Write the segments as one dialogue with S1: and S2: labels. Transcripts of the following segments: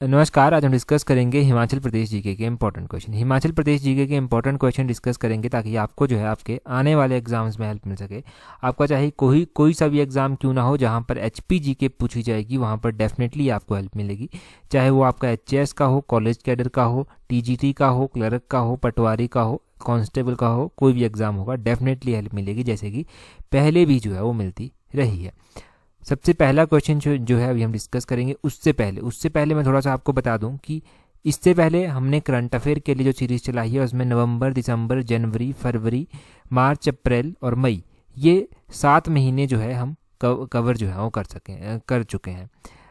S1: नमस्कार। आज हम डिस्कस करेंगे हिमाचल प्रदेश जीके के important question. Himachal Pradesh GK के इंपॉर्टेंट क्वेश्चन डिस्कस करेंगे ताकि आपको जो है आपके आने वाले एग्जाम्स में हेल्प मिल सके। आपका चाहे कोई सा भी एग्जाम क्यों ना हो जहां पर एचपी जीके पूछी जाएगी, वहां पर डेफिनेटली आपको हेल्प मिलेगी। चाहे वो आपका एचएएस का हो, कॉलेज कैडर का हो, टीजीटी का हो, क्लर्क का हो, पटवारी का हो, कांस्टेबल का हो, कोई भी एग्जाम होगा डेफिनेटली हेल्प मिलेगी, जैसे कि पहले भी जो है वो मिलती रही है। सबसे पहला क्वेश्चन जो है अभी हम डिस्कस करेंगे। उससे पहले मैं थोड़ा सा आपको बता दूं कि इससे पहले हमने करंट अफेयर के लिए जो सीरीज चलाई है उसमें नवंबर, दिसंबर, जनवरी, फरवरी, मार्च, अप्रैल और मई, ये 7 महीने जो है हम कवर जो है वो कर चुके हैं।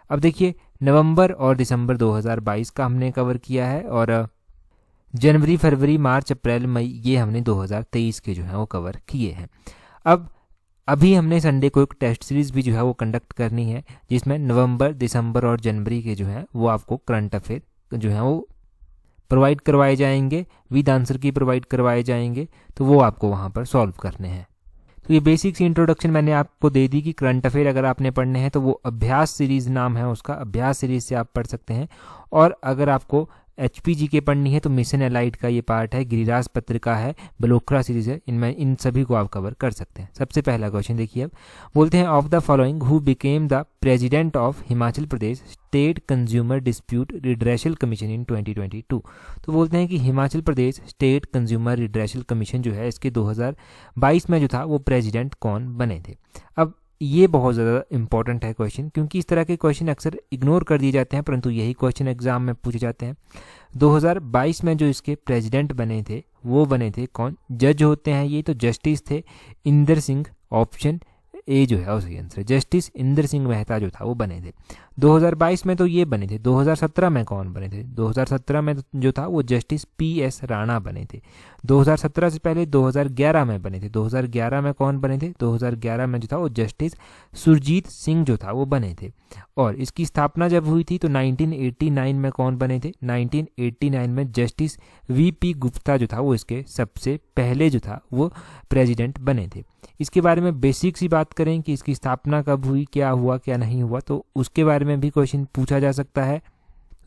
S1: अब देखिए, नवंबर और दिसंबर 2022 का हमने कवर किया है, और जनवरी, फरवरी, मार्च, अप्रैल, मई ये हमने 2023 के जो है वो कवर किए हैं। अब अभी हमने संडे को एक टेस्ट सीरीज भी जो है वो कंडक्ट करनी है, जिसमें नवंबर, दिसंबर और जनवरी के जो है वो आपको करंट अफेयर जो है वो प्रोवाइड करवाए जाएंगे, विद आंसर की प्रोवाइड करवाए जाएंगे, तो वो आपको वहाँ पर सॉल्व करने हैं। तो ये बेसिक सी इंट्रोडक्शन मैंने आपको दे दी कि करंट अफेयर अगर आपने पढ़ने हैं तो वो अभ्यास सीरीज नाम है उसका, अभ्यास सीरीज से आप पढ़ सकते हैं। और अगर आपको एचपीजी के पढ़नी है तो मिशन एलाइट का ये पार्ट है, गिरिराज पत्रिका है, बलोखरा सीरीज है, इनमें इन सभी को आप कवर कर सकते हैं। सबसे पहला क्वेश्चन देखिए, अब बोलते हैं of the following who became the president of Himachal Pradesh state consumer dispute redressal commission इन 2022। तो बोलते हैं कि Himachal Pradesh state consumer redressal commission जो है इसके 2022 में जो था वो प्रेसिडेंट कौन बने थे। अब ये बहुत ज़्यादा इंपॉर्टेंट है क्वेश्चन, क्योंकि इस तरह के क्वेश्चन अक्सर इग्नोर कर दिए जाते हैं, परंतु यही क्वेश्चन एग्जाम में पूछे जाते हैं। 2022 में जो इसके प्रेसिडेंट बने थे वो बने थे कौन? जज होते हैं ये, तो जस्टिस थे इंदर सिंह, ऑप्शन ए जो है वो सही आंसर है, जस्टिस इंदर सिंह मेहता जो था वो बने थे 2022 में। तो ये बने थे। 2017 में कौन बने थे? 2017 में जो था वो जस्टिस पीएस राणा बने थे। 2017 से पहले 2011 में बने थे। 2011 में कौन बने थे? 2011 में जो था वो जस्टिस सुरजीत सिंह जो था वो बने थे। और इसकी स्थापना जब हुई थी तो 1989 में कौन बने थे? 1989 में जस्टिस वीपी गुप्ता जो था वो इसके सबसे पहले जो था वो प्रेसिडेंट बने थे। इसके बारे में बेसिक सी बात करें कि इसकी स्थापना कब हुई, क्या हुआ क्या नहीं हुआ, तो उसके बारे में भी क्वेश्चन पूछा जा सकता है।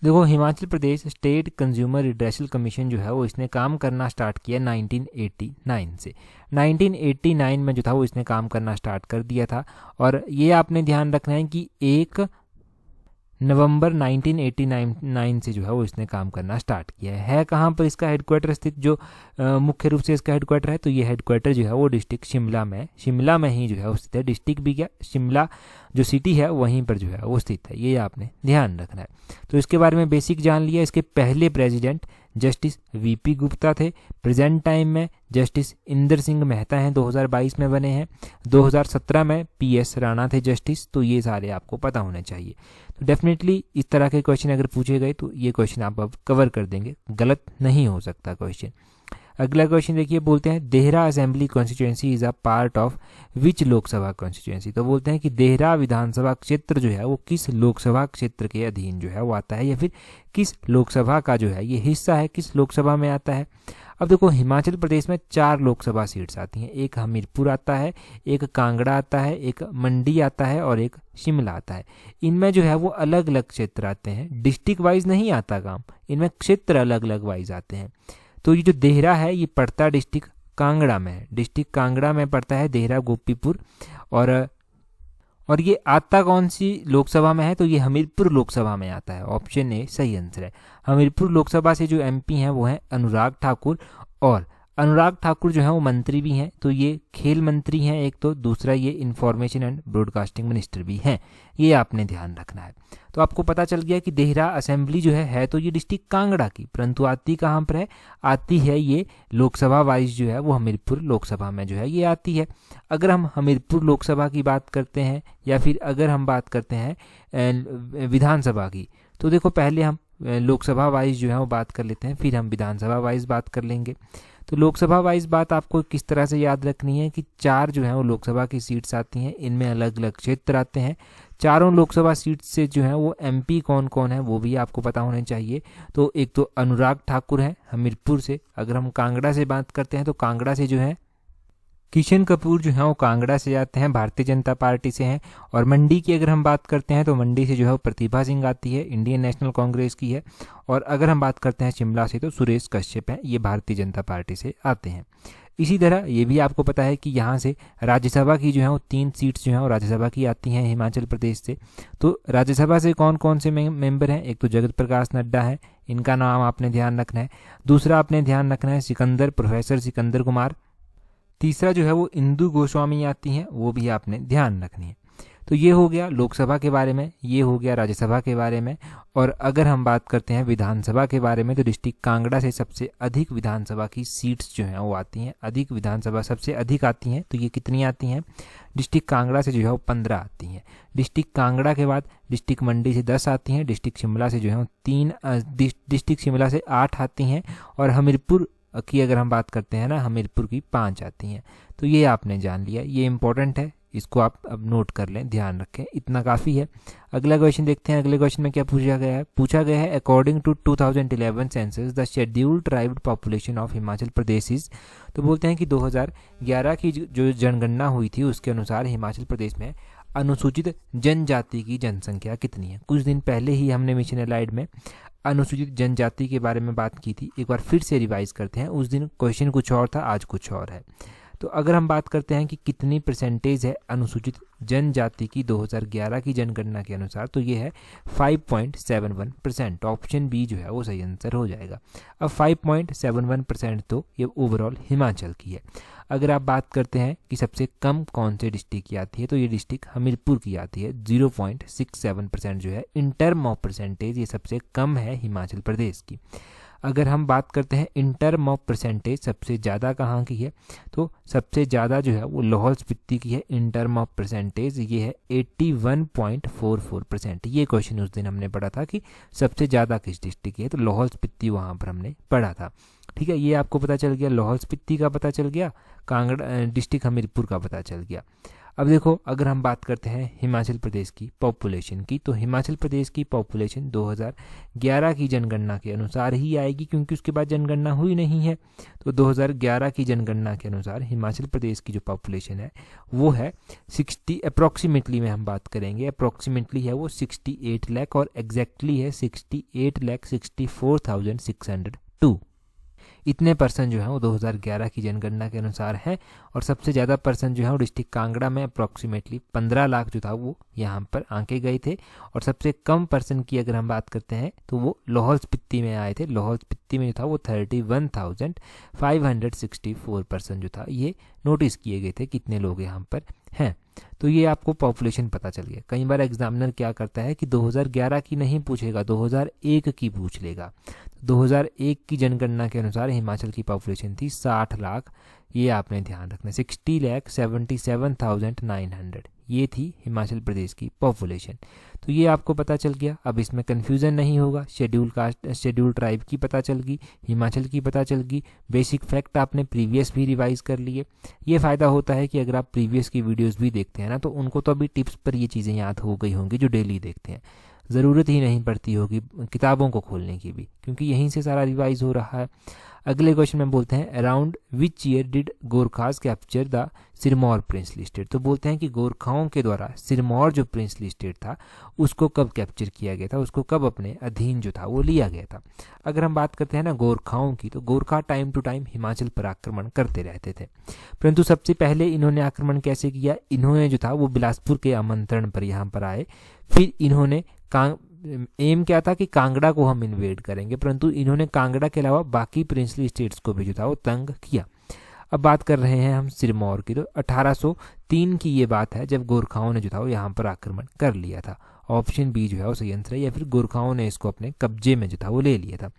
S1: देखो, Himachal Pradesh state consumer redressal commission जो है वो इसने काम करना स्टार्ट किया 1989 से। 1989 में जो था वो इसने काम करना स्टार्ट कर दिया था। और ये आपने ध्यान रखना है कि 1 नवंबर 1989 से जो है वो इसने काम करना स्टार्ट किया है। कहाँ पर इसका हेडक्वार्टर स्थित, जो मुख्य रूप से इसका हेडक्वार्टर है, तो ये हेडक्वार्टर जो है वो डिस्ट्रिक्ट शिमला में ही जो है वो स्थित है। डिस्ट्रिक्ट भी क्या, शिमला जो सिटी है वहीं पर जो है वो स्थित है, ये आपने ध्यान रखना है। तो इसके बारे में बेसिक जान लिया। इसके पहले प्रेसिडेंट जस्टिस वीपी गुप्ता थे। प्रेजेंट टाइम में जस्टिस इंदर सिंह मेहता हैं, 2022 में बने हैं। 2017 में पीएस राणा थे जस्टिस। तो ये सारे आपको पता होने चाहिए। तो डेफिनेटली इस तरह के क्वेश्चन अगर पूछे गए तो ये क्वेश्चन आप अब कवर कर देंगे, गलत नहीं हो सकता क्वेश्चन। अगला क्वेश्चन देखिए, बोलते हैं Dehra assembly constituency is a part of which Lok Sabha constituency. तो बोलते हैं कि देहरा विधानसभा क्षेत्र जो है वो किस लोकसभा क्षेत्र के अधीन जो है वो आता है, या फिर किस लोकसभा का जो है ये हिस्सा है, किस लोकसभा में आता है। अब देखो, हिमाचल प्रदेश में 4 लोकसभा सीट्स आती हैं। एक हमीरपुर आता है, एक कांगड़ा आता है, एक मंडी आता है और एक शिमला आता है। इनमें जो है वो अलग अलग क्षेत्र आते हैं, डिस्ट्रिक्ट वाइज नहीं आता काम, इनमें क्षेत्र अलग अलग वाइज आते हैं। तो ये जो देहरा है ये पड़ता डिस्ट्रिक्ट कांगड़ा में है, डिस्ट्रिक्ट कांगड़ा में पड़ता है देहरा गोपीपुर। और ये आता कौन सी लोकसभा में है? तो ये हमीरपुर लोकसभा में आता है। ऑप्शन ए सही आंसर है। हमीरपुर लोकसभा से जो एमपी हैं वो हैं अनुराग ठाकुर, और अनुराग ठाकुर जो है वो मंत्री भी हैं। तो ये खेल मंत्री हैं एक, तो दूसरा ये इंफॉर्मेशन एंड ब्रॉडकास्टिंग मिनिस्टर भी हैं, ये आपने ध्यान रखना है। तो आपको पता चल गया कि देहरा असेंबली जो है तो ये डिस्ट्रिक्ट कांगड़ा की, परंतु आती कहाँ पर है? आती है ये लोकसभा वाइज जो है वो हमीरपुर लोकसभा में जो है ये आती है। अगर हम हमीरपुर लोकसभा की बात करते हैं, या फिर अगर हम बात करते हैं विधानसभा की, तो देखो पहले हम लोकसभा वाइज जो है वो बात कर लेते हैं, फिर हम विधानसभा वाइज बात कर लेंगे। तो लोकसभा वाइज बात आपको किस तरह से याद रखनी है कि 4 जो है वो लोकसभा की सीट्स आती हैं, इनमें अलग अलग क्षेत्र आते हैं। चारों लोकसभा सीट से जो है वो एमपी कौन कौन है वो भी आपको पता होने चाहिए। तो एक तो अनुराग ठाकुर है हमीरपुर से। अगर हम कांगड़ा से बात करते हैं तो कांगड़ा से जो है किशन कपूर जो है वो कांगड़ा से आते हैं, भारतीय जनता पार्टी से हैं। और मंडी की अगर हम बात करते हैं तो मंडी से जो है वो प्रतिभा सिंह आती है, इंडियन नेशनल कांग्रेस की है। और अगर हम बात करते हैं शिमला से तो सुरेश कश्यप हैं, ये भारतीय जनता पार्टी से आते हैं। इसी तरह ये भी आपको पता है कि यहाँ से राज्यसभा की जो है वो 3 सीट्स जो हैं वो राज्यसभा की आती हैं हिमाचल प्रदेश से। तो राज्यसभा से कौन कौन से मेंबर हैं, एक तो जगत प्रकाश नड्डा है, इनका नाम आपने ध्यान रखना है। दूसरा आपने ध्यान रखना है सिकंदर, प्रोफेसर सिकंदर कुमार। तीसरा जो है वो इंदु गोस्वामी आती हैं, वो भी आपने ध्यान रखनी है। तो ये हो गया लोकसभा के बारे में, ये हो गया राज्यसभा के बारे में। और अगर हम बात करते हैं विधानसभा के बारे में तो डिस्ट्रिक्ट कांगड़ा से सबसे अधिक विधानसभा की सीट्स जो हैं वो आती हैं, अधिक विधानसभा सबसे अधिक आती हैं। तो ये कितनी आती हैं, डिस्ट्रिक्ट कांगड़ा से जो है वो 15 आती हैं। डिस्ट्रिक्ट कांगड़ा के बाद डिस्ट्रिक्ट मंडी से 10 आती हैं, डिस्ट्रिक्ट शिमला से जो है 3, डिस्ट्रिक्ट शिमला से 8 आती हैं। और हमीरपुर की अगर हम बात करते हैं ना, हमीरपुर की 5 आती हैं। तो ये आपने जान लिया, ये इंपॉर्टेंट है, इसको आप अब नोट कर लें, ध्यान रखें, इतना काफ़ी है। अगला क्वेश्चन देखते हैं। अगले क्वेश्चन में क्या पूछा गया है according to 2011 census the scheduled tribe population of Himachal Pradesh is. तो बोलते हैं कि 2011 की जो जनगणना हुई थी उसके अनुसार हिमाचल प्रदेश में अनुसूचित जनजाति की जनसंख्या कितनी है। कुछ दिन पहले ही हमने मिशन एलाइड में अनुसूचित जनजाति के बारे में बात की थी, एक बार फिर से रिवाइज करते हैं। उस दिन क्वेश्चन कुछ और था, आज कुछ और है। तो अगर हम बात करते हैं कि कितनी परसेंटेज है अनुसूचित जनजाति की 2011 की जनगणना के अनुसार, तो ये है 5.71%। ऑप्शन बी जो है वो सही आंसर हो जाएगा। अब 5.71% तो ये ओवरऑल हिमाचल की है। अगर आप बात करते हैं कि सबसे कम कौन से डिस्ट्रिक्ट की आती है, तो ये डिस्ट्रिक्ट हमीरपुर की आती है, 0.67% जो है इन टर्म ऑफ परसेंटेज ये सबसे कम है हिमाचल प्रदेश की। अगर हम बात करते हैं इन टर्म ऑफ परसेंटेज सबसे ज़्यादा कहाँ की है, तो सबसे ज़्यादा जो है वो लाहौल स्पीति की है इन टर्म ऑफ परसेंटेज, ये है 81.44%। ये क्वेश्चन उस दिन हमने पढ़ा था कि सबसे ज़्यादा किस डिस्ट्रिक्ट की है, तो लाहौल स्पीति वहाँ पर हमने पढ़ा था। ठीक है, ये आपको पता चल गया, लाहौल स्पीति का पता चल गया, कांगड़ा डिस्ट्रिक्ट हमीरपुर का पता चल गया। अब देखो, अगर हम बात करते हैं हिमाचल प्रदेश की पॉपुलेशन की, तो हिमाचल प्रदेश की पॉपुलेशन 2011 की जनगणना के अनुसार ही आएगी, क्योंकि उसके बाद जनगणना हुई नहीं है। तो 2011 की जनगणना के अनुसार हिमाचल प्रदेश की जो पॉपुलेशन है वो है 60, अप्रॉक्सीमेटली में हम बात करेंगे, अप्रॉक्सीमेटली है वो 68 लाख, और एग्जैक्टली है 68,64,602। इतने पर्सन जो है वो 2011 की जनगणना के अनुसार है। और सबसे ज़्यादा पर्सन जो है वो डिस्ट्रिक्ट कांगड़ा में अप्रॉक्सीमेटली 15 लाख जो था वो यहाँ पर आंके गए थे। और सबसे कम पर्सन की अगर हम बात करते हैं तो वो लाहौल स्पीति में आए थे। लाहौल स्पीति में जो था वो 31,564 पर्सन जो था ये नोटिस किए गए थे, कितने लोग यहाँ पर हैं। तो ये आपको पॉपुलेशन पता चल गया। कई बार एग्जामिनर क्या करता है कि 2011 की नहीं पूछेगा, 2001 की पूछ लेगा। 2001 की जनगणना के अनुसार हिमाचल की पॉपुलेशन थी 60 लाख, ये आपने ध्यान रखना, 60,77,900 ये थी हिमाचल प्रदेश की पॉपुलेशन। तो ये आपको पता चल गया। अब इसमें कन्फ्यूज़न नहीं होगा, शेड्यूल कास्ट शेड्यूल ट्राइब की पता चल गई, हिमाचल की पता चल गई, बेसिक फैक्ट आपने प्रीवियस भी रिवाइज कर लिए। ये फ़ायदा होता है कि अगर आप प्रीवियस की वीडियोस भी देखते हैं ना, तो उनको तो अभी टिप्स पर ये चीज़ें याद हो गई होंगी जो डेली देखते हैं, ज़रूरत ही नहीं पड़ती होगी किताबों को खोलने की भी, क्योंकि यहीं से सारा रिवाइज हो रहा है। अगले क्वेश्चन में बोलते हैं around which year did Gorkhas capture the Sirmaur princely state. तो बोलते हैं कि गोरखाओं के द्वारा सिरमौर जो प्रिंसली स्टेट था उसको कब कैप्चर किया गया था, उसको कब अपने अधीन जो था वो लिया गया था। अगर हम बात करते हैं ना गोरखाओं की, तो Gorkha time to time Himachal पर आक्रमण करते रहते थे, परंतु सबसे पहले इन्होंने आक्रमण कैसे किया, इन्होंने जो था वो बिलासपुर के आमंत्रण पर यहाँ पर आए। फिर इन्होंने एम क्या था कि कांगड़ा को हम इन्वेड करेंगे, परंतु इन्होंने कांगड़ा के अलावा बाकी प्रिंसली स्टेट्स को भी जो था वो तंग किया। अब बात कर रहे हैं हम सिरमौर की, तो 1803 की ये बात है जब गोरखाओं ने जो था वो यहाँ पर आक्रमण कर लिया था। ऑप्शन बी जो है वो सही आंसर है, या फिर गोरखाओं ने इसको अपने कब्जे में जो था वो ले लिया था।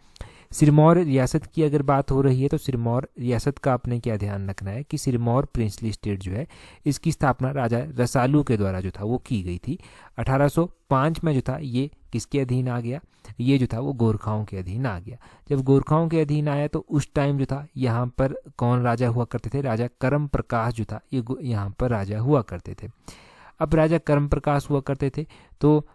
S1: सिरमौर रियासत की अगर बात हो रही है, तो सिरमौर रियासत का आपने क्या ध्यान रखना है कि सिरमौर प्रिंसली स्टेट जो है इसकी स्थापना राजा रसालू के द्वारा जो था वो की गई थी। 1805 में जो था ये किसके अधीन आ गया, ये जो था वो गोरखाओं के अधीन आ गया। जब गोरखाओं के अधीन आया तो उस टाइम जो था यहाँ पर कौन राजा हुआ करते थे, राजा करम प्रकाश जो था ये यहाँ पर राजा हुआ करते थे। अब राजा करम प्रकाश हुआ करते थे तो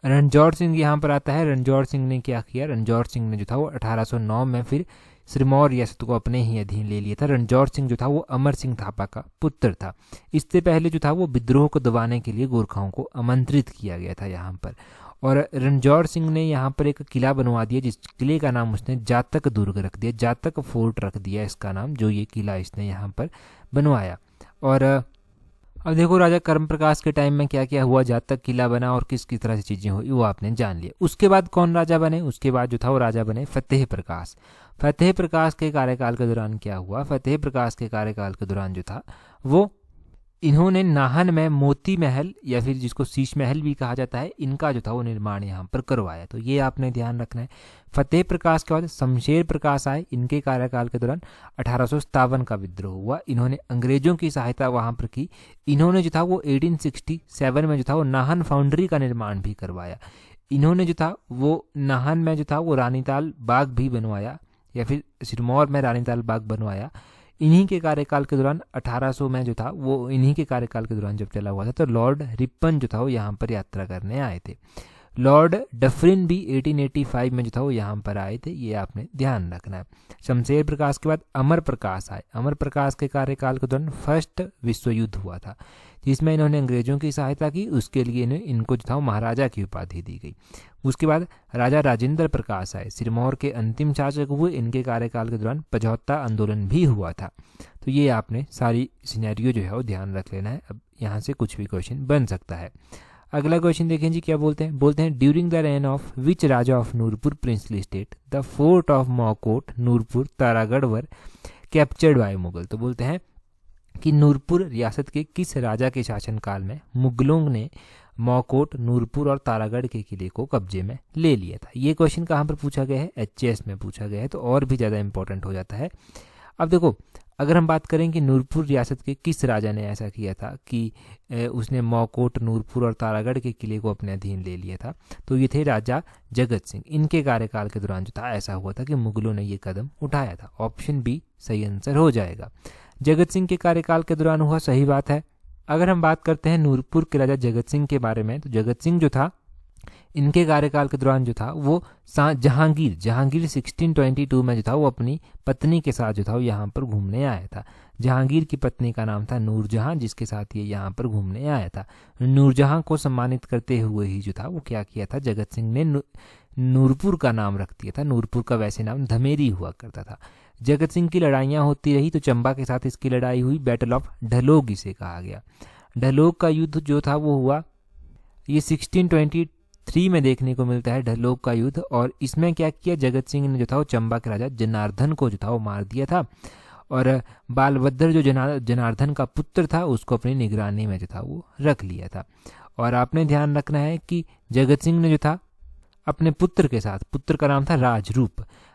S1: रणजौर सिंह यहाँ पर आता है। रणजौर सिंह ने क्या किया, रणजौर सिंह ने जो था वो 1809 में फिर सिरमौर रियासत को अपने ही अधीन ले लिया था। रणजौर सिंह जो था वो अमर सिंह थापा का पुत्र था। इससे पहले जो था वो विद्रोह को दबाने के लिए गोरखाओं को आमंत्रित किया गया था यहाँ पर। और रणजौर सिंह ने यहाँ पर एक किला बनवा दिया, जिस किले का नाम उसने जातक दुर्ग रख दिया, जातक फोर्ट रख दिया इसका नाम, जो ये किला इसने यहाँ पर बनवाया। और अब देखो राजा कर्म प्रकाश के टाइम में क्या क्या हुआ, जातक किला बना और किस किस तरह से चीज़ें हुई वो आपने जान लिया। उसके बाद कौन राजा बने, उसके बाद जो था वो राजा बने फतेह प्रकाश। फतेह प्रकाश के कार्यकाल के दौरान क्या हुआ, फतेह प्रकाश के कार्यकाल के दौरान जो था वो इन्होंने नाहन में मोती महल या फिर जिसको शीश महल भी कहा जाता है, इनका जो था वो निर्माण यहाँ पर करवाया। तो ये आपने ध्यान रखना है। फतेह प्रकाश के बाद शमशेर प्रकाश आए। इनके कार्यकाल के दौरान 1857 का विद्रोह हुआ। इन्होंने अंग्रेजों की सहायता वहाँ पर की। इन्होंने जो था वो 1867 में जो था वो नाहन फाउंड्री का निर्माण भी करवाया। इन्होंने जो था वो नाहन में जो था वो रानीताल बाग भी बनवाया, या फिर सिरमौर में रानीताल बाग बनवाया। इन्हीं के कार्यकाल के दौरान 1800 में जो था वो इन्हीं के कार्यकाल के दौरान जब चला हुआ था, तो लॉर्ड रिपन जो था वो यहाँ पर यात्रा करने आए थे। लॉर्ड डफरिन भी 1885 में जो था वो यहाँ पर आए थे, ये आपने ध्यान रखना है। शमशेर प्रकाश के बाद अमर प्रकाश आए। अमर प्रकाश के कार्यकाल के दौरान फर्स्ट विश्व युद्ध हुआ था, जिसमें इन्होंने अंग्रेजों की सहायता की। उसके लिए इनको जो था वो महाराजा की उपाधि दी गई। उसके बाद राजा राजेंद्र प्रकाश आए। सिरमौर के अंतिम शासक हुए। इनके कार्यकाल के दौरान पचहत्ता आंदोलन भी हुआ था। तो ये आपने सारी सिनेरियो जो है वो ध्यान रख लेना है। अब यहाँ से कुछ भी क्वेश्चन बन सकता है। अगला क्वेश्चन देखें जी, क्या बोलते हैं। बोलते हैं during the reign of which raja of Nurpur princely state the fort of Maukot Nurpur Taragarh were captured by Mughal. तो बोलते हैं कि नूरपुर रियासत के किस राजा के शासनकाल में मुगलों ने मौकोट, नूरपुर और तारागढ़ के किले को कब्जे में ले लिया था। ये क्वेश्चन कहाँ पर पूछा गया है, एचएएस में पूछा गया है, तो और भी ज़्यादा इंपॉर्टेंट हो जाता है। अब देखो, अगर हम बात करें कि नूरपुर रियासत के किस राजा ने ऐसा किया था कि उसने मौकोट, नूरपुर और तारागढ़ के किले को अपने अधीन ले लिया था, तो ये थे राजा जगत सिंह। इनके कार्यकाल के दौरान जो था ऐसा हुआ था कि मुगलों ने ये कदम उठाया था। ऑप्शन बी सही आंसर हो जाएगा। जगत सिंह के कार्यकाल के दौरान हुआ, सही बात है। अगर हम बात करते हैं नूरपुर के राजा जगत सिंह के बारे में, तो जगत सिंह जो था इनके कार्यकाल के दौरान जो था वो जहांगीर 1622 में जो था वो अपनी पत्नी के साथ जो था वो यहाँ पर घूमने आया था। जहांगीर की पत्नी का नाम था नूरजहां, जिसके साथ ये यहाँ पर घूमने आया था। नूरजहां को सम्मानित करते हुए ही जो था वो क्या किया था, जगत सिंह ने नूरपुर का नाम रख दिया था। नूरपुर का वैसे नाम धमेरी हुआ करता था। जगत सिंह की लड़ाइयाँ होती रही, तो चंबा के साथ इसकी लड़ाई हुई। बैटल ऑफ ढलोग इसे कहा गया। ढलोग का युद्ध जो था वो हुआ, ये 1623 में देखने को मिलता है ढलोग का युद्ध। और इसमें क्या किया, जगत सिंह ने जो था वो चंबा के राजा जनार्दन को जो था वो मार दिया था। और बालभद्र जो जनार्दन का पुत्र था उसको अपनी निगरानी में जो था वो रख लिया था। और आपने ध्यान रखना है कि जगत सिंह ने जो था अपने पुत्र के साथ, पुत्र का नाम था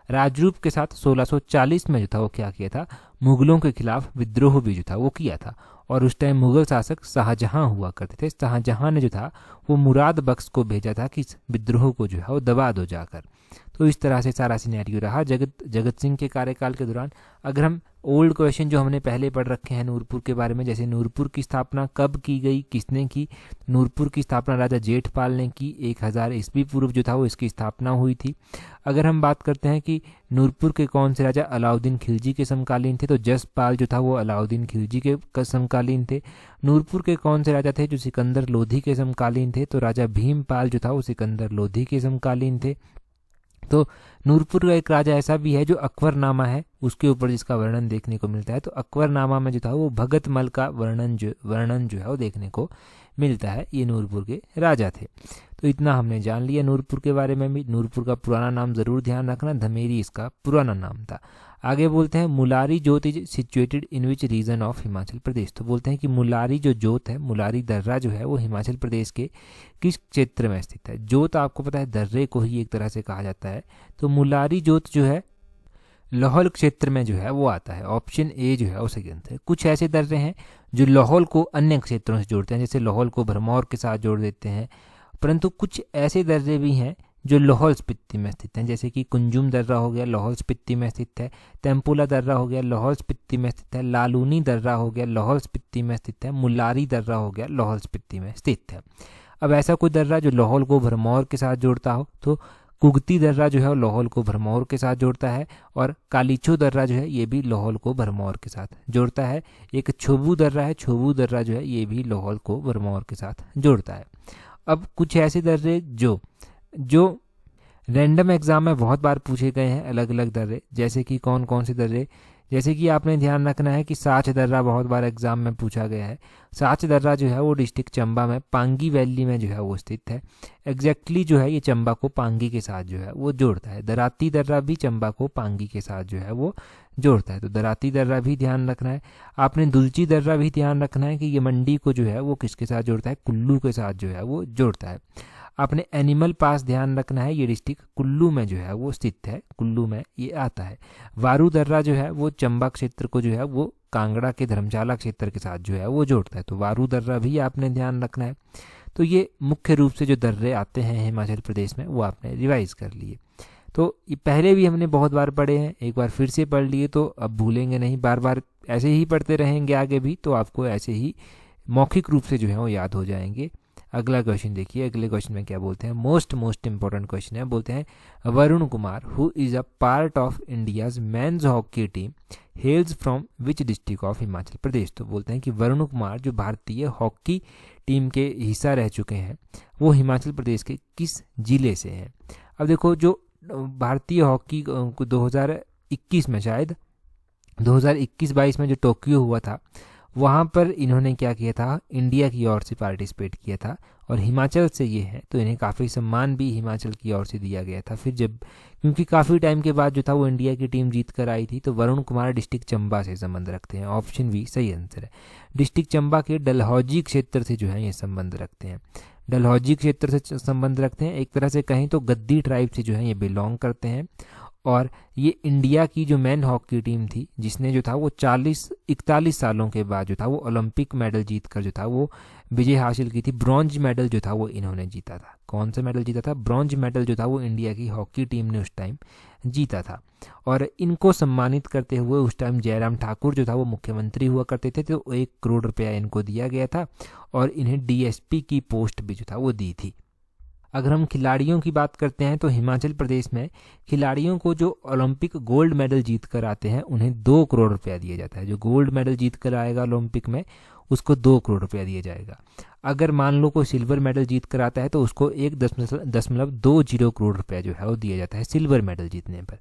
S1: राजरूप के साथ 1640 में जो था वो क्या किया था, मुगलों के खिलाफ विद्रोह भी जो था वो किया था। और उस टाइम मुगल शासक शाहजहां हुआ करते थे। शाहजहां ने जो था वो मुराद बख्श को भेजा था कि इस विद्रोह को जो है वो दबा दो जाकर। तो इस तरह से सारा सिनेरियो रहा जगत सिंह के कार्यकाल के दौरान। अगर हम ओल्ड क्वेश्चन जो हमने पहले पढ़ रखे हैं नूरपुर के बारे में, जैसे नूरपुर की स्थापना कब की गई, किसने की। नूरपुर की स्थापना राजा जेठपाल ने की। 1000 ईस्वी पूर्व जो था वो इसकी स्थापना हुई थी। अगर हम बात करते हैं कि नूरपुर के कौन से राजा अलाउद्दीन खिलजी के समकालीन थे, तो जसपाल जो था वो अलाउद्दीन खिलजी के समकालीन थे। नूरपुर के कौन से राजा थे जो सिकंदर लोधी के समकालीन थे, तो राजा भीमपाल जो था वो सिकंदर लोधी के समकालीन थे। तो नूरपुर का एक राजा ऐसा भी है जो अकबरनामा है उसके ऊपर जिसका वर्णन देखने को मिलता है। तो अकबरनामा में जो था वो भगत मल का वर्णन जो है वो देखने को मिलता है। ये नूरपुर के राजा थे। तो इतना हमने जान लिया नूरपुर के बारे में भी। नूरपुर का पुराना नाम जरूर ध्यान रखना, धमेरी इसका पुराना नाम था। आगे बोलते हैं Mulari Jot is situated in which region of Himachal Pradesh. तो बोलते हैं कि मुलारी जो जोत है, मुलारी दर्रा जो है वो हिमाचल प्रदेश के किस क्षेत्र में स्थित है। जोत आपको पता है दर्रे को ही एक तरह से कहा जाता है। तो मुलारी जोत जो है लाहौल क्षेत्र में जो है वो आता है। ऑप्शन ए जो है वो सही आंसर है। कुछ ऐसे दर्रे हैं जो लाहौल को अन्य क्षेत्रों से जोड़ते हैं, जैसे लाहौल को भरमौर के साथ जोड़ देते हैं, परंतु कुछ ऐसे दर्रे भी हैं जो लाहौल स्पीति में स्थित हैं, जैसे कि कुंजुम दर्रा हो गया लाहौल स्पीति में स्थित है, तेम्पुला दर्रा हो गया लाहौल स्पीति में स्थित है, लालूनी दर्रा हो गया लाहौल स्पीति में स्थित है, मुलारी दर्रा हो गया लाहौल स्पीति में स्थित है। अब ऐसा कोई दर्रा जो लाहौल को भरमौर के साथ जोड़ता हो, तो कुगती दर्रा जो है वो लाहौल को भरमौर के साथ जोड़ता है, और कालीचो दर्रा जो है ये भी लाहौल को भरमौर के साथ जोड़ता है। एक छोबू दर्रा है, छोबू दर्रा जो है ये भी लाहौल को भरमौर के साथ जोड़ता है। अब कुछ ऐसे दर्रे जो जो रैंडम एग्जाम में बहुत बार पूछे गए हैं, अलग अलग दर्रे, जैसे कि कौन कौन से दर्रे, जैसे कि आपने ध्यान रखना है कि साच दर्रा बहुत बार एग्जाम में पूछा गया है। साच दर्रा जो है वो डिस्ट्रिक्ट चंबा में पांगी वैली में जो है वो स्थित है। एग्जैक्टली जो है ये चंबा को पांगी के साथ जो है वो जोड़ता है। दराती दर्रा भी चंबा को पांगी के साथ जो है वो जोड़ता है, तो दराती दर्रा भी ध्यान रखना है। आपने दुलची दर्रा भी ध्यान रखना है कि ये मंडी को जो है वो किसके साथ जोड़ता है, कुल्लू के साथ जो है वो जोड़ता है। आपने एनिमल पास ध्यान रखना है, ये डिस्ट्रिक्ट कुल्लू में जो है वो स्थित है, कुल्लू में ये आता है। वारू दर्रा जो है वो चंबा क्षेत्र को जो है वो कांगड़ा के धर्मशाला क्षेत्र के साथ जो है वो जोड़ता है, तो वारू दर्रा भी आपने ध्यान रखना है। तो ये मुख्य रूप से जो दर्रे आते हैं हिमाचल प्रदेश में वो आपने रिवाइज कर लिए। तो ये पहले भी हमने बहुत बार पढ़े हैं, एक बार फिर से पढ़ लिए तो अब भूलेंगे नहीं, बार बार ऐसे ही पढ़ते रहेंगे आगे भी, तो आपको ऐसे ही मौखिक रूप से जो है वो याद हो जाएंगे। अगला क्वेश्चन देखिए, अगले क्वेश्चन में क्या बोलते हैं, मोस्ट इंपॉर्टेंट क्वेश्चन है। बोलते हैं Varun Kumar who is a part of India's men's hockey team hails from which district of Himachal Pradesh. तो बोलते हैं कि वरुण कुमार जो भारतीय हॉकी टीम के हिस्सा रह चुके हैं वो हिमाचल प्रदेश के किस जिले से हैं। अब देखो, जो भारतीय हॉकी को 2021 में, शायद 2021-22 में जो टोक्यो हुआ था, वहाँ पर इन्होंने क्या किया था, इंडिया की ओर से पार्टिसिपेट किया था, और हिमाचल से ये है तो इन्हें काफ़ी सम्मान भी हिमाचल की ओर से दिया गया था। फिर जब, क्योंकि काफ़ी टाइम के बाद जो था वो इंडिया की टीम जीत कर आई थी, तो वरुण कुमार डिस्ट्रिक्ट चंबा से संबंध रखते हैं। ऑप्शन बी सही आंसर है। डिस्ट्रिक्ट चंबा के डलहौजी क्षेत्र से जो है ये संबंध रखते हैं, डलहौजी क्षेत्र से संबंध रखते हैं। एक तरह से कहें तो गद्दी ट्राइब से जो है ये बिलोंग करते हैं, और ये इंडिया की जो मेन हॉकी टीम थी जिसने जो था वो 41 सालों के बाद जो था वो ओलंपिक मेडल जीत कर जो था वो विजय हासिल की थी। ब्रॉन्ज मेडल जो था वो इन्होंने जीता था। कौन सा मेडल जीता था? ब्रॉन्ज मेडल जो था वो इंडिया की हॉकी टीम ने उस टाइम जीता था। और इनको सम्मानित करते हुए उस टाइम जयराम ठाकुर जो था वो मुख्यमंत्री हुआ करते थे, तो 1 करोड़ रुपया इनको दिया गया था, और इन्हें डीएसपी की पोस्ट भी जो था वो दी थी। अगर हम खिलाड़ियों की बात करते हैं तो हिमाचल प्रदेश में खिलाड़ियों को जो ओलंपिक गोल्ड मेडल जीत कर आते हैं उन्हें 2 करोड़ रुपया दिया जाता है। जो गोल्ड मेडल जीत कर आएगा ओलंपिक में उसको 2 करोड़ रुपया दिया जाएगा। अगर मान लो कोई सिल्वर मेडल जीत कर आता है तो उसको 1.20 करोड़ रुपया जो है वो दिया जाता है सिल्वर मेडल जीतने पर।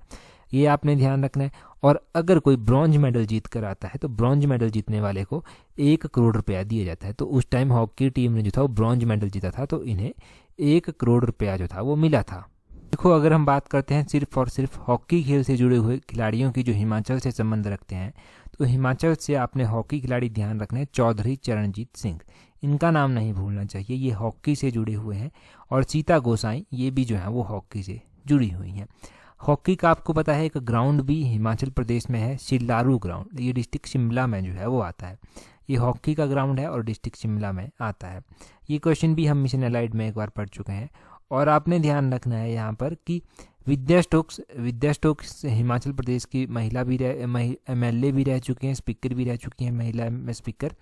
S1: ये आपने ध्यान रखना है। और अगर कोई ब्रॉन्ज मेडल जीत कर आता है तो ब्रॉन्ज मेडल जीतने वाले को 1 करोड़ रुपया दिया जाता है। तो उस टाइम हॉकी टीम ने जो था वो ब्रॉन्ज मेडल जीता था, तो इन्हें 1 करोड़ रुपया जो था वो मिला था। देखो, अगर हम बात करते हैं सिर्फ और सिर्फ हॉकी खेल से जुड़े हुए खिलाड़ियों की जो हिमाचल से संबंध रखते हैं, तो हिमाचल से आपने हॉकी खिलाड़ी ध्यान रखना है, चौधरी चरणजीत सिंह, इनका नाम नहीं भूलना चाहिए। ये हॉकी से जुड़े हुए हैं। और सीता गोसाई, ये भी जो है वो हॉकी से जुड़ी हुई हैं। हॉकी का आपको पता है एक ग्राउंड भी हिमाचल प्रदेश में है, शिलारू ग्राउंड, ये डिस्ट्रिक्ट शिमला में जो है वो आता है। ये हॉकी का ग्राउंड है और डिस्ट्रिक्ट शिमला में आता है। ये क्वेश्चन भी हम मिशन एलाइड में एक बार पढ़ चुके हैं। और आपने ध्यान रखना है यहाँ पर कि विद्या स्टोक्स हिमाचल प्रदेश की महिला भी MLA भी रह चुकी हैं, स्पीकर भी रह चुकी हैं, महिला में स्पीकर।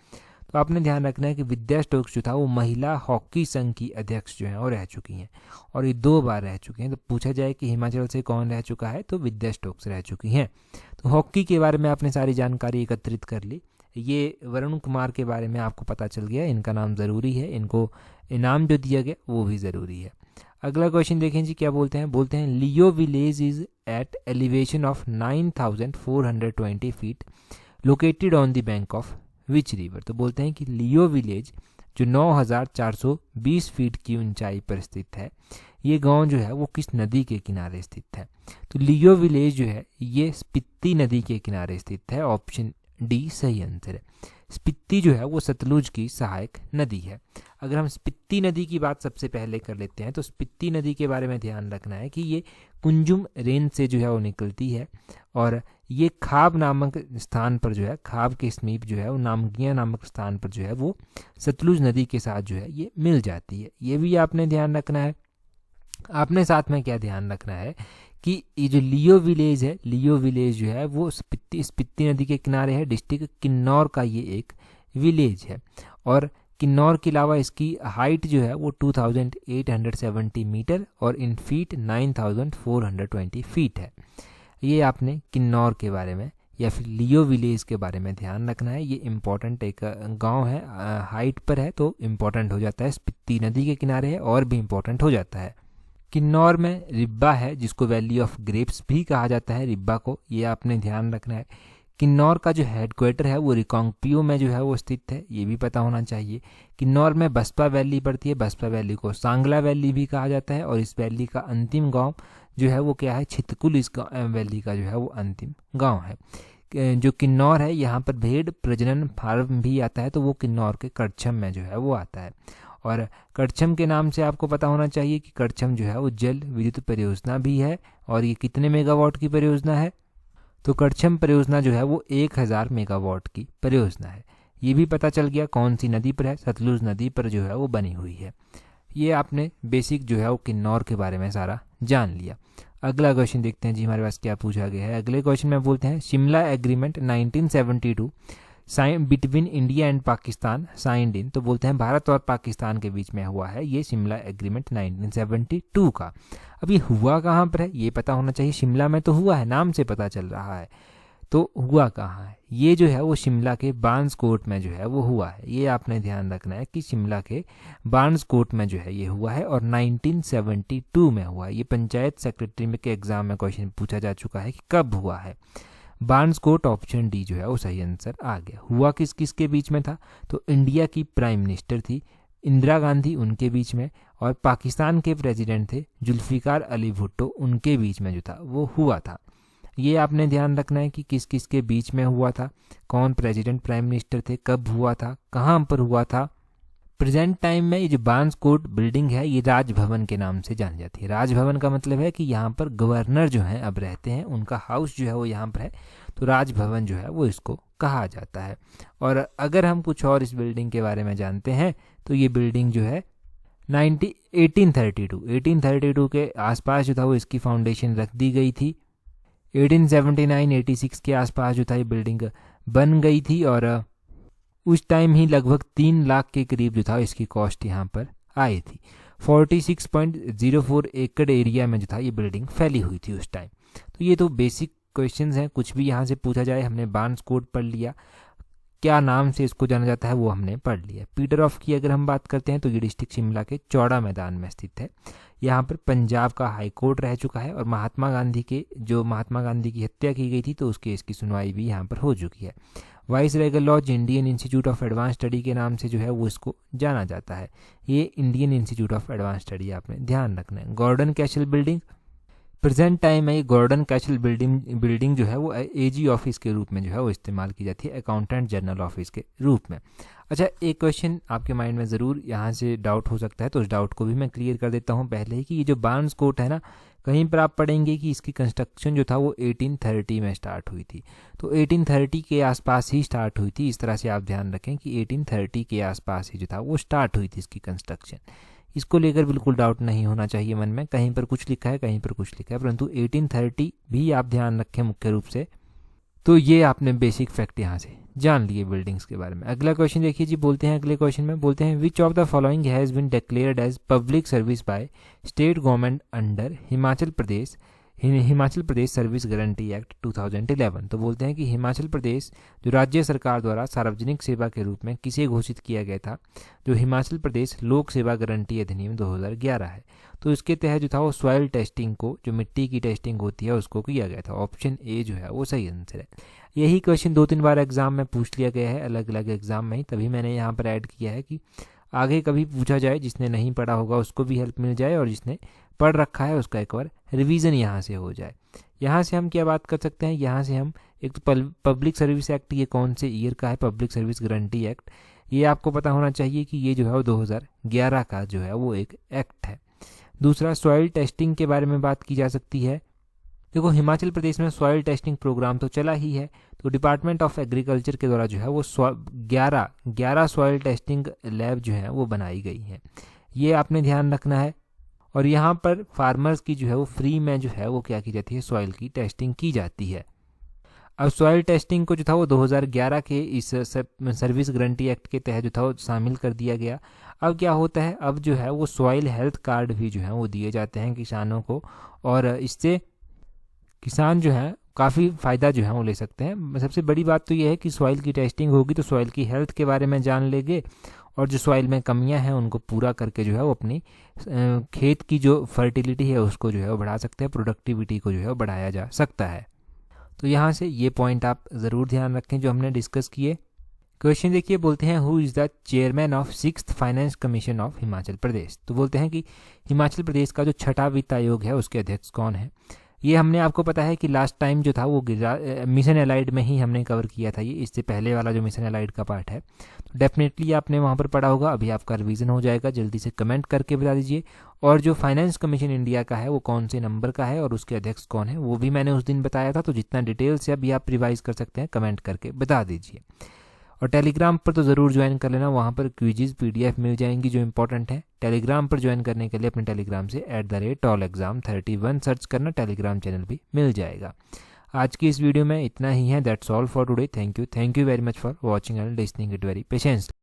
S1: तो आपने ध्यान रखना है कि विद्या स्टोक्स जो था वो महिला हॉकी संघ की अध्यक्ष जो है वो रह चुकी हैं, और ये 2 बार रह चुकी हैं। तो पूछा जाए कि हिमाचल से कौन रह चुका है, तो विद्या स्टोक्स रह चुकी हैं। तो हॉकी के बारे में आपने सारी जानकारी एकत्रित कर ली। ये वरुण कुमार के बारे में आपको पता चल गया, इनका नाम ज़रूरी है, इनको इनाम जो दिया गया वो भी ज़रूरी है। अगला क्वेश्चन देखें जी, क्या बोलते हैं। बोलते हैं Leo village is at elevation of 9420 feet located on the bank of which river. तो बोलते हैं कि लियो विलेज जो 9420 फीट की ऊंचाई पर स्थित है, ये गांव जो है वो किस नदी के किनारे स्थित है। तो लियो विलेज जो है ये स्पीति नदी के किनारे स्थित है। ऑप्शन डी सही आंसर है। स्पीति जो है वो सतलुज की सहायक नदी है। अगर हम स्पीति नदी की बात सबसे पहले कर लेते हैं तो स्पीति नदी के बारे में ध्यान रखना है कि ये कुंजुम रेंज से जो है वो निकलती है, और ये खाब नामक स्थान पर जो है, खाब के समीप जो है वो नामगिया नामक स्थान पर जो है वो सतलुज नदी के साथ जो है ये मिल जाती है। ये भी आपने ध्यान रखना है। आपने साथ में क्या ध्यान रखना है कि ये जो लियो विलेज है, लियो विलेज जो है वो स्पीति नदी के किनारे है। डिस्ट्रिक्ट किन्नौर का ये एक विलेज है। और किन्नौर के अलावा इसकी हाइट जो है वो 2870 मीटर और इन फीट 9420 फीट है। ये आपने किन्नौर के बारे में या फिर लियो विलेज के बारे में ध्यान रखना है। ये इम्पोर्टेंट एक गांव है, हाइट पर है तो इम्पोर्टेंट हो जाता है, स्पीति नदी के किनारे है और भी इम्पोर्टेंट हो जाता है। किन्नौर में रिब्बा है जिसको वैली ऑफ ग्रेप्स भी कहा जाता है, रिब्बा को, ये आपने ध्यान रखना है। किन्नौर का जो हेडक्वार्टर है वो रिकांगपिओ में जो है वो स्थित है, ये भी पता होना चाहिए। किन्नौर में बसपा वैली पड़ती है, बसपा वैली को सांगला वैली भी कहा जाता है और इस वैली का अंतिम गांव जो है वो क्या है, छितकुल इस वैली का जो है वो अंतिम गांव है। जो किन्नौर है यहाँ पर भेड़ प्रजनन फार्म भी आता है, तो वो किन्नौर के कड़छम में जो है वो आता है। और कड़छम के नाम से आपको पता होना चाहिए कि कड़छम जो है वो जल विद्युत परियोजना भी है और ये कितने मेगावाट की परियोजना है, तो कड़छम परियोजना जो है वो 1000 मेगावाट की परियोजना है। ये भी पता चल गया कौन सी नदी पर है, सतलुज नदी पर जो है वो बनी हुई है। ये आपने बेसिक जो है वो किन्नौर के बारे में सारा जान लिया। अगला क्वेश्चन देखते हैं जी हमारे पास क्या पूछा गया है। अगले क्वेश्चन में बोलते हैं Shimla agreement 1972 sign between India and Pakistan signed in, तो बोलते हैं भारत और पाकिस्तान के बीच में हुआ है ये शिमला एग्रीमेंट 1972 का। अब ये हुआ कहाँ पर है ये पता होना चाहिए। शिमला में तो हुआ है, नाम से पता चल रहा है, तो हुआ कहाँ है? ये जो है वो शिमला के बार्न्स कोर्ट में जो है वो हुआ है। ये आपने ध्यान रखना है कि शिमला के बार्न्स कोर्ट में जो है ये हुआ है और 1972 में हुआ है। ये पंचायत सेक्रेटरी में के एग्जाम में क्वेश्चन पूछा जा चुका है कि कब हुआ है। बार्न्स कोर्ट ऑप्शन डी जो है वो सही आंसर आ गया। हुआ किस किस के बीच में था, तो इंडिया की प्राइम मिनिस्टर थी इंदिरा गांधी, उनके बीच में, और पाकिस्तान के प्रेसिडेंट थे जुल्फिकार अली भुट्टो, उनके बीच में जो था वो हुआ था। ये आपने ध्यान रखना है कि किस किस के बीच में हुआ था, कौन प्रेसिडेंट प्राइम मिनिस्टर थे, कब हुआ था, कहाँ पर हुआ था। प्रेजेंट टाइम में ये जो बार्न्स कोर्ट बिल्डिंग है ये राजभवन के नाम से जानी जाती है। राजभवन का मतलब है कि यहाँ पर गवर्नर जो हैं अब रहते हैं, उनका हाउस जो है वो यहाँ पर है, तो राजभवन जो है वो इसको कहा जाता है। और अगर हम कुछ और इस बिल्डिंग के बारे में जानते हैं तो ये बिल्डिंग जो है 1832 के आसपास जो था वो इसकी फाउंडेशन रख दी गई थी। 1879-86 के आसपास जो था ये बिल्डिंग बन गई थी और उस टाइम ही लगभग 3 लाख के करीब जो था इसकी कॉस्ट यहाँ पर आई थी। 46.04 एकड़ एरिया में जो था ये बिल्डिंग फैली हुई थी उस टाइम। तो ये तो बेसिक क्वेश्चंस हैं, कुछ भी यहाँ से पूछा जाए। हमने बार्न्स कोर्ट पढ़ लिया, क्या नाम से इसको जाना जाता है वो हमने पढ़ लिया। पीटर ऑफ की अगर हम बात करते हैं तो ये डिस्ट्रिक्ट शिमला के चौड़ा मैदान में स्थित है। यहाँ पर पंजाब का हाई कोर्ट रह चुका है और महात्मा गांधी की हत्या की गई थी तो उस केस की सुनवाई भी यहाँ पर हो चुकी है। Viceregal lodge Indian institute of advance study के नाम से जो है वो इसको जाना जाता है। ये Indian institute of advance study आपने ध्यान रखना है। Gordon castle building present time में ये गॉर्डन कैसल बिल्डिंग जो है वो एजी ऑफिस के रूप में जो है वो इस्तेमाल की जाती है, अकाउंटेंट जनरल ऑफिस के रूप में। अच्छा, एक क्वेश्चन आपके माइंड में ज़रूर यहाँ से डाउट हो सकता है, तो उस डाउट को भी मैं क्लियर कर देता हूँ पहले ही कि ये जो बार्न्स कोर्ट है ना, कहीं पर आप पढ़ेंगे कि इसकी कंस्ट्रक्शन जो था वो 1830 में स्टार्ट हुई थी, तो 1830 के आसपास ही स्टार्ट हुई थी। इस तरह से आप ध्यान रखें कि 1830 के आसपास ही जो था वो स्टार्ट हुई थी इसकी कंस्ट्रक्शन। इसको लेकर बिल्कुल डाउट नहीं होना चाहिए मन में, कहीं पर कुछ लिखा है कहीं पर कुछ लिखा है, परंतु 1830 भी आप ध्यान रखें मुख्य रूप से। तो ये आपने बेसिक फैक्ट यहाँ से जान लिए बिल्डिंग्स के बारे में। अगला क्वेश्चन देखिए जी, बोलते हैं अगले क्वेश्चन में बोलते हैं which of the following has been declared as public service by state government under Himachal Pradesh service guarantee act 2011। तो बोलते हैं कि हिमाचल प्रदेश जो राज्य सरकार द्वारा सार्वजनिक सेवा के रूप में किसे घोषित किया गया था, जो हिमाचल प्रदेश लोक सेवा गारंटी अधिनियम 2011 है। तो इसके तहत जो था वो सॉइल टेस्टिंग को, जो मिट्टी की टेस्टिंग होती है उसको किया गया था। ऑप्शन ए जो है वो सही आंसर है। यही क्वेश्चन 2-3 बार एग्जाम में पूछ लिया गया है, अलग अलग एग्जाम में ही, तभी मैंने यहाँ पर ऐड किया है कि आगे कभी पूछा जाए, जिसने नहीं पढ़ा होगा उसको भी हेल्प मिल जाए और जिसने पढ़ रखा है उसका एक बार रिवीजन यहाँ से हो जाए। यहाँ से हम क्या बात कर सकते हैं, यहाँ से हम एक तो पब्लिक सर्विस एक्ट, ये कौन से ईयर का है, पब्लिक सर्विस गारंटी एक्ट, ये आपको पता होना चाहिए कि ये जो है वो 2011 का जो है वो एक एक्ट है। दूसरा, सॉइल टेस्टिंग के बारे में बात की जा सकती है। देखो, हिमाचल प्रदेश में सॉइल टेस्टिंग प्रोग्राम तो चला ही है, तो डिपार्टमेंट ऑफ एग्रीकल्चर के द्वारा जो है वो 11 सॉइल टेस्टिंग लैब जो है वो बनाई गई हैं, ये आपने ध्यान रखना है। और यहाँ पर फार्मर्स की जो है वो फ्री में जो है वो क्या की जाती है, सॉइल की टेस्टिंग की जाती है। अब सॉइल टेस्टिंग को जो था वो 2011 के इस सर्विस गारंटी एक्ट के तहत जो था वो शामिल कर दिया गया। अब क्या होता है, अब जो है वो सॉइल हेल्थ कार्ड भी जो है वो दिए जाते हैं किसानों को, और इससे किसान जो है काफ़ी फ़ायदा जो है वो ले सकते हैं। सबसे बड़ी बात तो ये है कि सॉइल की टेस्टिंग होगी तो सॉइल की हेल्थ के बारे में जान लेंगे, और जो सॉइल में कमियां हैं उनको पूरा करके जो है वो अपनी खेत की जो फर्टिलिटी है उसको जो है वो बढ़ा सकते हैं, प्रोडक्टिविटी को जो है वो बढ़ाया जा सकता है। तो यहाँ से ये पॉइंट आप ज़रूर ध्यान रखें जो हमने डिस्कस किए। क्वेश्चन देखिए, बोलते हैं who is the chairman of 6th finance commission of Himachal Pradesh. तो बोलते हैं कि हिमाचल प्रदेश का जो छठा वित्त आयोग है उसके अध्यक्ष कौन है। ये हमने आपको पता है कि लास्ट टाइम जो था वो मिशन एलाइड में ही हमने कवर किया था, ये इससे पहले वाला जो मिशन एलाइड का पार्ट है। तो डेफिनेटली आपने वहाँ पर पढ़ा होगा, अभी आपका रिवीजन हो जाएगा। जल्दी से कमेंट करके बता दीजिए। और जो फाइनेंस कमीशन इंडिया का है वो कौन से नंबर का है और उसके अध्यक्ष कौन है वो भी मैंने उस दिन बताया था। तो जितना डिटेल से अभी आप रिवाइज कर सकते हैं कमेंट करके बता दीजिए। और टेलीग्राम पर तो ज़रूर ज्वाइन कर लेना, वहाँ पर क्विज़ PDF मिल जाएंगी जो इंपॉर्टेंट है। टेलीग्राम पर ज्वाइन करने के लिए अपने टेलीग्राम से @tallexam31 सर्च करना, टेलीग्राम चैनल भी मिल जाएगा। आज की इस वीडियो में इतना ही है। That's all for today. Thank you very much for watching and listening it very patience.